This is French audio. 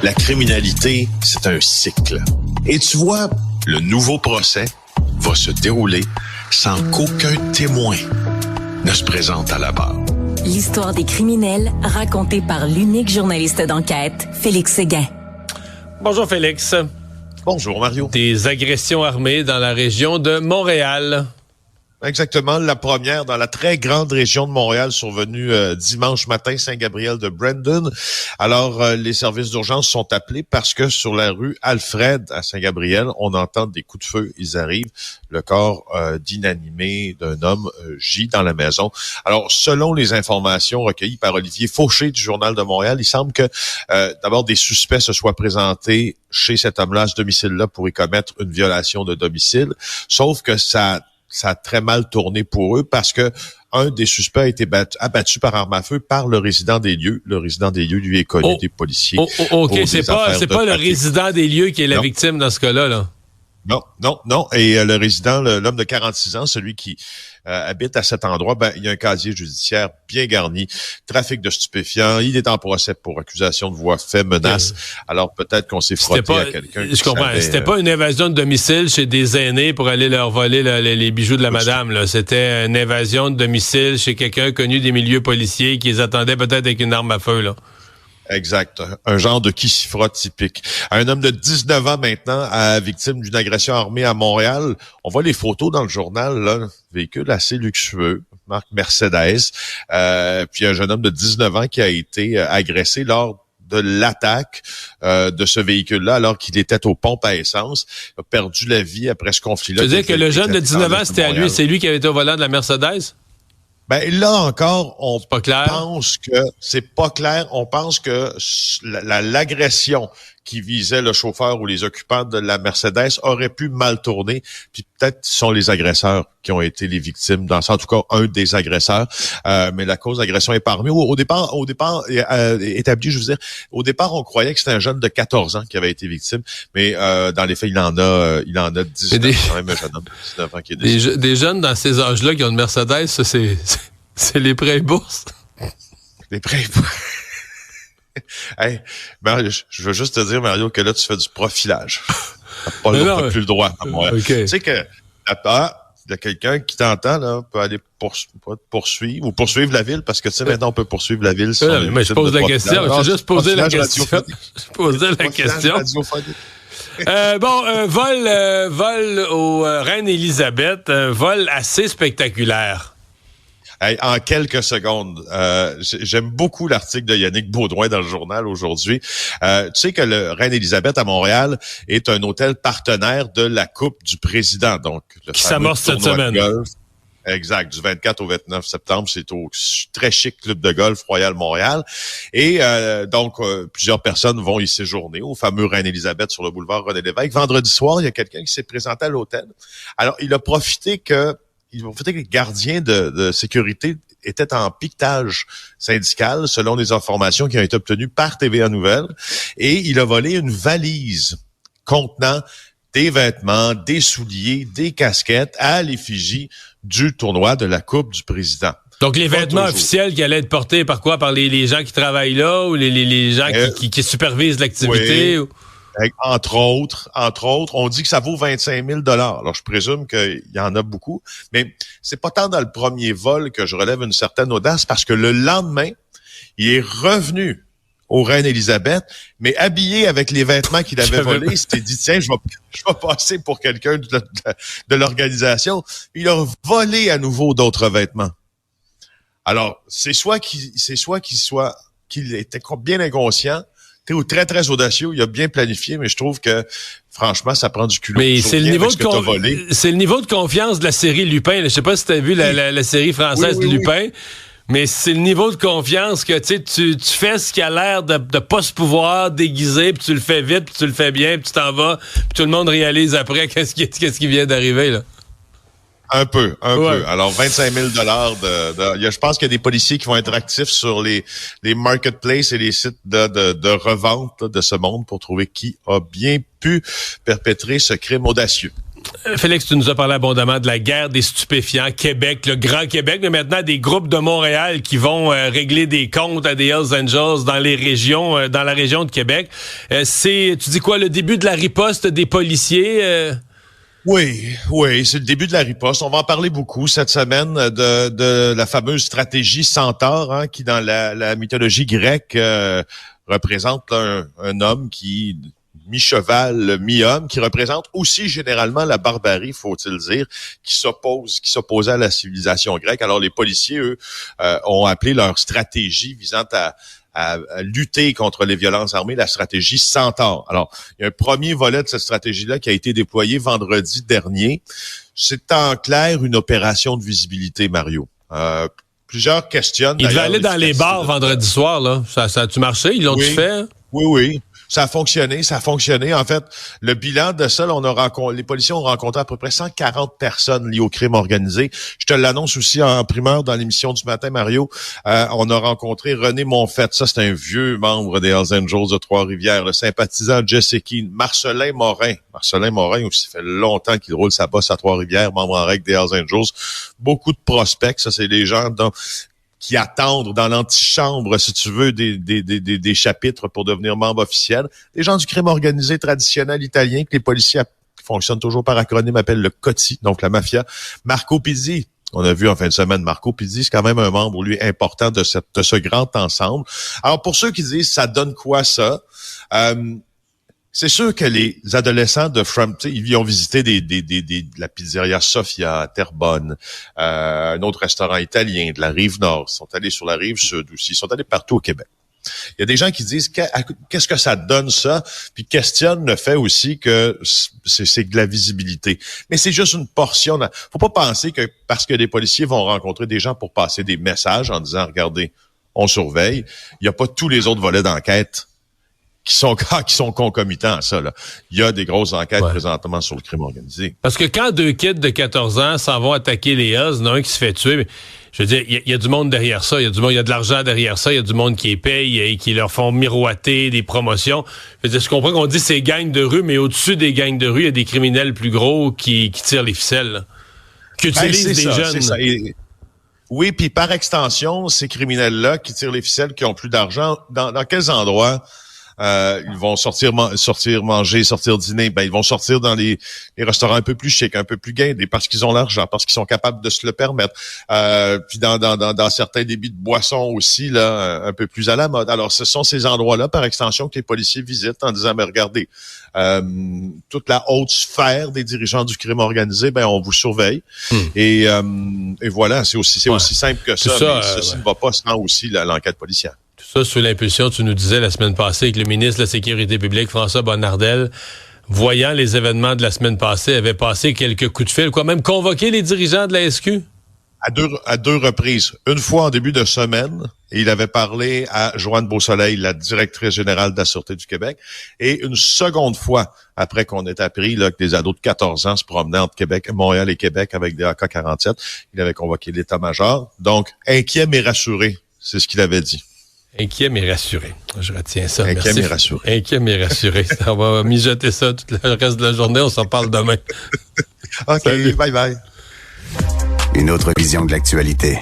La criminalité, c'est un cycle. Et tu vois, le nouveau procès va se dérouler sans qu'aucun témoin ne se présente à la barre. L'histoire des criminels racontée par l'unique journaliste d'enquête, Félix Séguin. Bonjour Félix. Bonjour Mario. Des agressions armées dans la région de Montréal. Exactement, la première dans la très grande région de Montréal survenue dimanche matin, Saint-Gabriel de Brandon. Alors, les services d'urgence sont appelés parce que sur la rue Alfred à Saint-Gabriel, on entend des coups de feu. Ils arrivent, le corps d'inanimé d'un homme gît dans la maison. Alors, selon les informations recueillies par Olivier Fauché du Journal de Montréal, il semble que d'abord des suspects se soient présentés chez cet homme-là, à ce domicile-là, pour y commettre une violation de domicile. Sauf que ça a très mal tourné pour eux parce que un des suspects a été abattu par arme à feu par le résident des lieux. Le résident des lieux, lui, est connu des policiers. OK, c'est pas le résident des lieux qui est la victime dans ce cas-là, là. Non. Et le résident, l'homme de 46 ans, celui qui habite à cet endroit, il y a un casier judiciaire bien garni, trafic de stupéfiants, il est en procès pour accusation de voies fait, menaces. Alors peut-être qu'on s'est frotté à quelqu'un. Je comprends. C'était pas une invasion de domicile chez des aînés pour aller leur voler les bijoux de la madame, là. C'était une invasion de domicile chez quelqu'un connu des milieux policiers qui les attendait peut-être avec une arme à feu, là. Exact. Un genre de qui s'y frotte typique. Un homme de 19 ans maintenant, victime d'une agression armée à Montréal. On voit les photos dans le journal, là. Véhicule assez luxueux, marque Mercedes. Puis un jeune homme de 19 ans qui a été agressé lors de l'attaque de ce véhicule-là, alors qu'il était aux pompes à essence. Il a perdu la vie après ce conflit-là. Tu veux dire que le jeune de 19 ans, c'était à lui, c'est lui qui avait été au volant de la Mercedes? Là encore, on pas clair. pense que c'est pas clair. On pense que l'agression qui visait le chauffeur ou les occupants de la Mercedes aurait pu mal tourner. Puis peut-être ce sont les agresseurs qui ont été les victimes, en tout cas un des agresseurs. Mais la cause d'agression est parmi. Au départ établi, je veux dire, au départ on croyait que c'était un jeune de 14 ans qui avait été victime, mais dans les faits il en a 19 quand même, un jeune homme de 19 ans qui est décédé. Des jeunes dans ces âges-là qui ont une Mercedes, ça c'est les prêts bourses. Les prêts bourses. Hey, Mario, je veux juste te dire, Mario, que là, tu fais du profilage. T'as plus le droit à moi. Okay. Tu sais que il y a quelqu'un qui t'entend, là, peut aller poursuivre ou poursuivre la ville, parce que, tu sais, maintenant, on peut poursuivre la ville. Mais je pose la question. J'ai juste posé la question. Je posais la question. Vol au Reine-Élisabeth, un vol assez spectaculaire. Hey, en quelques secondes, j'aime beaucoup l'article de Yannick Baudouin dans le journal aujourd'hui. Tu sais que le Reine-Élisabeth à Montréal est un hôtel partenaire de la Coupe du Président, donc le qui s'amorce cette semaine. Exact, du 24 au 29 septembre, c'est au très chic club de golf Royal Montréal. Et donc, plusieurs personnes vont y séjourner au fameux Reine-Élisabeth sur le boulevard René-Lévesque. Vendredi soir, il y a quelqu'un qui s'est présenté à l'hôtel. Alors, il a profité que les gardiens de sécurité étaient en piquetage syndical, selon les informations qui ont été obtenues par TVA Nouvelles. Et il a volé une valise contenant des vêtements, des souliers, des casquettes à l'effigie du tournoi de la Coupe du Président. Donc, les vêtements officiels qui allaient être portés par quoi? Par les gens qui travaillent là ou les gens qui supervisent l'activité? Oui. Entre autres, on dit que ça vaut 25 000 $. Alors, je présume qu'il y en a beaucoup, mais c'est pas tant dans le premier vol que je relève une certaine audace, parce que le lendemain, il est revenu au Reine-Élisabeth, mais habillé avec les vêtements qu'il avait volés. Il s'était dit, tiens, je vais passer pour quelqu'un de l'organisation. Il a volé à nouveau d'autres vêtements. Alors, c'est soit qu'il était bien inconscient, ou très, très audacieux, il a bien planifié, mais je trouve que, franchement, ça prend du culot. Mais c'est le niveau de confiance de la série Lupin. Je sais pas si tu as vu la série française de Lupin, mais c'est le niveau de confiance que tu fais ce qui a l'air de pas se pouvoir déguiser, puis tu le fais vite, puis tu le fais bien, puis tu t'en vas, puis tout le monde réalise après qu'est-ce qui vient d'arriver, là. Un peu. Alors, 25 000 $. Je pense qu'il y a des policiers qui vont être actifs sur les marketplaces et les sites de revente de ce monde pour trouver qui a bien pu perpétrer ce crime audacieux. Félix, tu nous as parlé abondamment de la guerre des stupéfiants, Québec, le Grand Québec, mais maintenant des groupes de Montréal qui vont régler des comptes à des Hells Angels dans les régions, dans la région de Québec. Tu dis quoi, le début de la riposte des policiers? Oui, c'est le début de la riposte. On va en parler beaucoup cette semaine de la fameuse stratégie Centaure, hein, qui dans la mythologie grecque représente un homme qui mi-cheval, mi-homme, qui représente aussi généralement la barbarie, faut-il dire, qui s'opposait à la civilisation grecque. Alors les policiers, eux, ont appelé leur stratégie visant à lutter contre les violences armées, la stratégie Centaure. Alors, il y a un premier volet de cette stratégie-là qui a été déployé vendredi dernier. C'est en clair une opération de visibilité, Mario. Plusieurs questionnent. Il devait aller dans les bars vendredi soir, là. Ça a-tu marché? Ils l'ont-tu fait? Hein? Oui. Ça a fonctionné. En fait, le bilan de ça, les policiers ont rencontré à peu près 140 personnes liées au crime organisé. Je te l'annonce aussi en primeur dans l'émission du matin, Mario. On a rencontré René Monfette. Ça, c'est un vieux membre des Hells Angels de Trois-Rivières, le sympathisant Jesse Keane. Marcelin Morin aussi, ça fait longtemps qu'il roule sa bosse à Trois-Rivières, membre en règle des Hells Angels. Beaucoup de prospects. Ça, c'est des gens qui attendent dans l'antichambre, si tu veux, des chapitres pour devenir membre officiel. Des gens du crime organisé traditionnel italien que les policiers qui fonctionnent toujours par acronyme appellent le COTI, donc la mafia. Marco Pizzi, on a vu en fin de semaine, Marco Pizzi, c'est quand même un membre, lui, important de ce grand ensemble. Alors, pour ceux qui disent, ça donne quoi ça? C'est sûr que les adolescents de Frampton, ils ont visité la pizzeria Sofia à Terrebonne, un autre restaurant italien de la Rive-Nord. Ils sont allés sur la Rive-Sud aussi. Ils sont allés partout au Québec. Il y a des gens qui disent qu'est-ce que ça donne ça, puis questionnent le fait aussi que c'est de la visibilité. Mais c'est juste une portion. Faut pas penser que parce que des policiers vont rencontrer des gens pour passer des messages en disant regardez, on surveille. Il y a pas tous les autres volets d'enquête qui sont concomitants à ça, là. Il y a des grosses enquêtes présentement sur le crime organisé. Parce que quand deux kids de 14 ans s'en vont attaquer les Hells, il y en a un qui se fait tuer, mais je veux dire, il y a du monde derrière ça, il y a de l'argent derrière ça, il y a du monde qui les paye et qui leur font miroiter des promotions. Je veux dire, je comprends qu'on dit c'est gangs de rue, mais au-dessus des gangs de rue, il y a des criminels plus gros qui tirent les ficelles, là, qui utilisent des jeunes. C'est ça. Oui, puis par extension, ces criminels-là qui tirent les ficelles, qui ont plus d'argent, dans quels endroits ils vont sortir manger, sortir dîner, ils vont sortir dans les restaurants un peu plus chics, un peu plus guindés, parce qu'ils ont l'argent, parce qu'ils sont capables de se le permettre. Puis dans certains débits de boissons aussi, là, un peu plus à la mode. Alors, ce sont ces endroits-là, par extension, que les policiers visitent en disant, mais regardez, toute la haute sphère des dirigeants du crime organisé, on vous surveille. Et voilà, c'est aussi simple que ça. Mais ceci ne va pas sans aussi l'enquête policière. Tout ça sous l'impulsion, tu nous disais la semaine passée, que le ministre de la Sécurité publique, François Bonnardel, voyant les événements de la semaine passée, avait passé quelques coups de fil, même convoqué les dirigeants de la SQ? À deux reprises. Une fois en début de semaine, et il avait parlé à Joanne Beausoleil, la directrice générale de la Sûreté du Québec, et une seconde fois après qu'on ait appris là, que des ados de 14 ans se promenaient entre Montréal et Québec avec des AK-47, il avait convoqué l'état-major. Donc, inquiet mais rassuré, c'est ce qu'il avait dit. Inquiet mais rassuré. Je retiens ça. Inquiet mais rassuré. Inquiet mais rassuré. On va mijoter ça tout le reste de la journée. On s'en parle demain. OK, salut. Bye bye. Une autre vision de l'actualité.